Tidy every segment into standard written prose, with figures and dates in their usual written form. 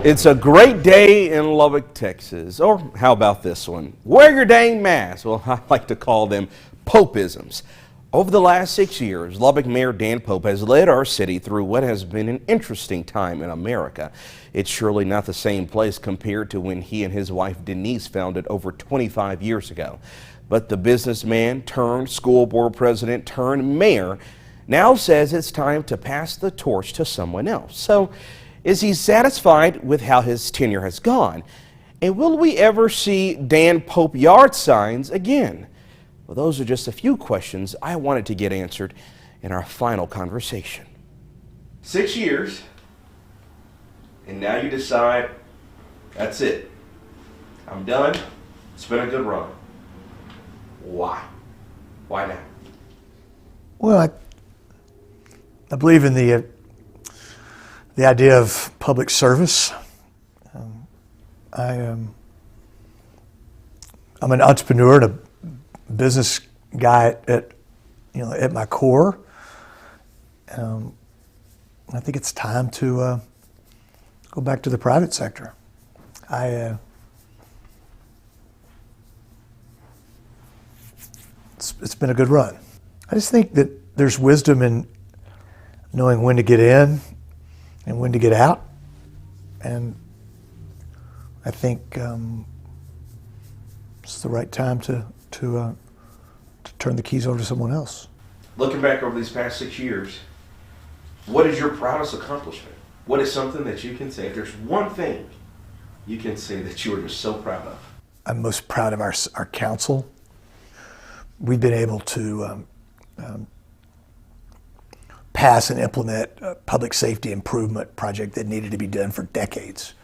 It's a great day in Lubbock, Texas. Or how about this one? Wear your dang mask. Well, I like to call them Popeisms. Over the last 6 years, Lubbock Mayor Dan Pope has led our city through what has been an interesting time in America. It's surely not the same place compared to when he and his wife Denise founded over 25 years ago. But the businessman turned school board president turned mayor now says it's time to pass the torch to someone else. So, is he satisfied with how his tenure has gone? And will we ever see Dan Pope yard signs again? Well, those are just a few questions I wanted to get answered in our final conversation. 6 years, and now you decide, that's it. I'm done. It's been a good run. Why? Why now? Well, I believe in the idea of public service. I'm an entrepreneur and a business guy at my core. I think it's time to go back to the private sector. It's been a good run. I just think that there's wisdom in knowing when to get in and when to get out, and I think it's the right time to turn the keys over to someone else. Looking back over these past 6 years, what is your proudest accomplishment? What is something that you can say, if there's one thing you can say that you are just so proud of? I'm most proud of our council. We've been able to pass and implement a public safety improvement project that needed to be done for decades.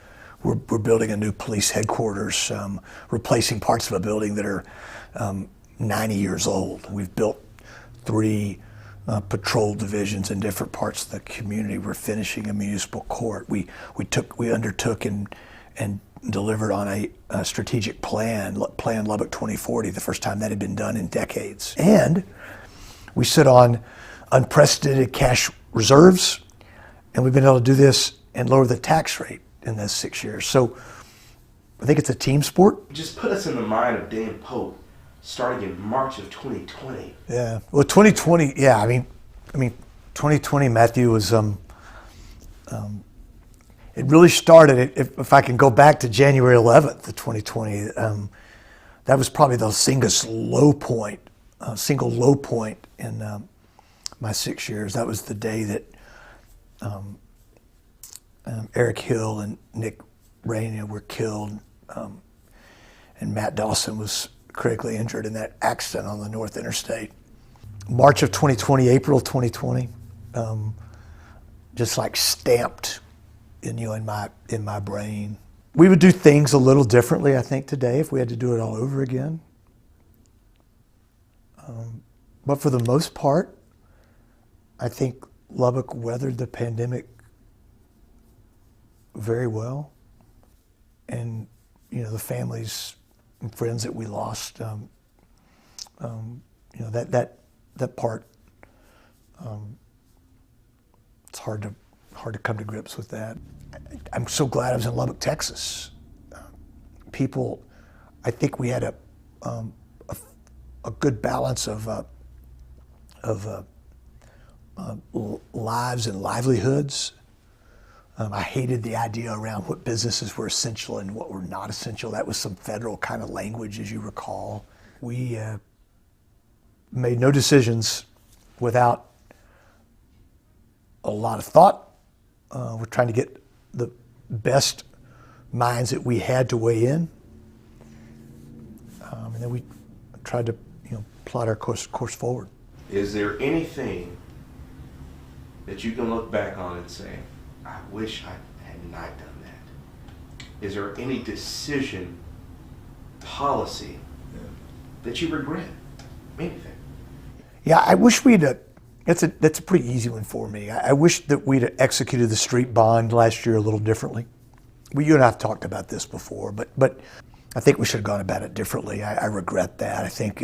We're building a new police headquarters, replacing parts of a building that are 90 years old. We've built 3 patrol divisions in different parts of the community. We're finishing a municipal court. We undertook and delivered on a strategic plan Lubbock 2040, the first time that had been done in decades. And we sit on unprecedented cash reserves, and we've been able to do this and lower the tax rate in those 6 years. So I think it's a team sport. Just put us in the mind of Dan Pope starting in March of 2020. Yeah, well, 2020, yeah, I mean 2020, Matthew, was it really started, if I can go back to January 11th of 2020, that was probably the single low point in my 6 years. That was the day that Eric Hill and Nick Rainey were killed, and Matt Dawson was critically injured in that accident on the North Interstate. March of 2020, April of 2020, just like stamped in my brain. We would do things a little differently, I think, today if we had to do it all over again. But for the most part, I think Lubbock weathered the pandemic very well. And, the families and friends that we lost, that part, it's hard to come to grips with that. I'm so glad I was in Lubbock, Texas. People, I think we had a good balance of lives and livelihoods. I hated the idea around what businesses were essential and what were not essential. That was some federal kind of language, as you recall. We made no decisions without a lot of thought. We're trying to get the best minds that we had to weigh in. And then we tried to plot our course forward. Is there anything that you can look back on and say, I wish I had not done that? Is there any decision, policy that you regret? Anything? Yeah, I wish we'd. That's a pretty easy one for me. I wish that we'd executed the street bond last year a little differently. You and I have talked about this before, but I think we should have gone about it differently. I regret that. I think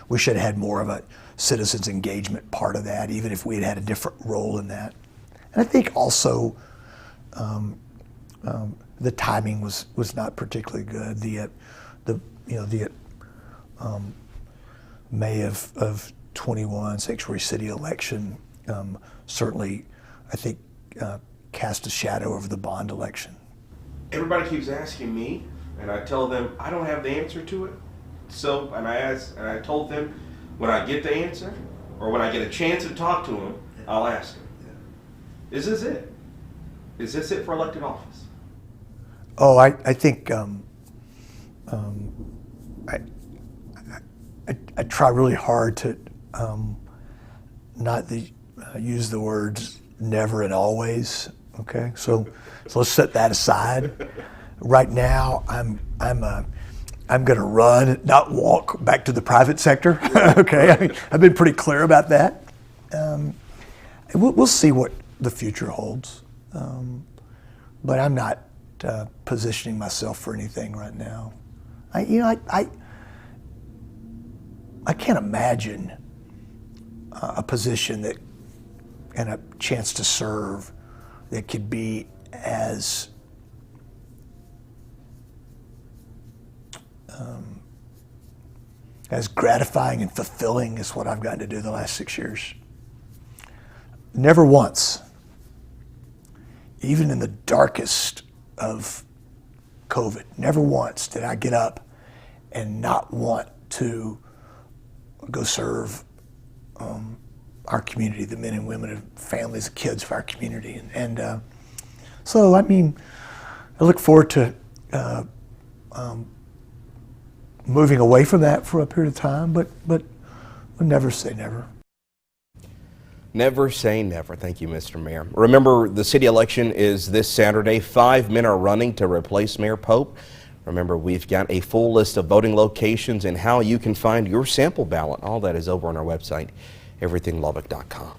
we should have had more of a citizens engagement part of that, even if we had had a different role in that. And I think also the timing was not particularly good. The May of 21 sanctuary city election certainly, I think, cast a shadow over the bond election. Everybody keeps asking me, and I tell them I don't have the answer to it. So, and I told them when I get the answer, or when I get a chance to talk to them, I'll ask them. Is this it? Is this it for elected office? Oh, I think I try really hard to not use the words never and always. Okay, so let's set that aside. Right now, I'm going to run, not walk back to the private sector. Okay, I've been pretty clear about that. We'll see what the future holds, but I'm not positioning myself for anything right now. I can't imagine a position that and a chance to serve that could be as gratifying and fulfilling as what I've gotten to do the last 6 years. Never once, even in the darkest of COVID, never once did I get up and not want to go serve our community, the men and women and families and kids of our community. So, I mean, I look forward to moving away from that for a period of time, but we'll never say never. Never say never. Thank you, Mr. Mayor. Remember, the city election is this Saturday. 5 men are running to replace Mayor Pope. Remember, we've got a full list of voting locations and how you can find your sample ballot. All that is over on our website, everythinglubbock.com.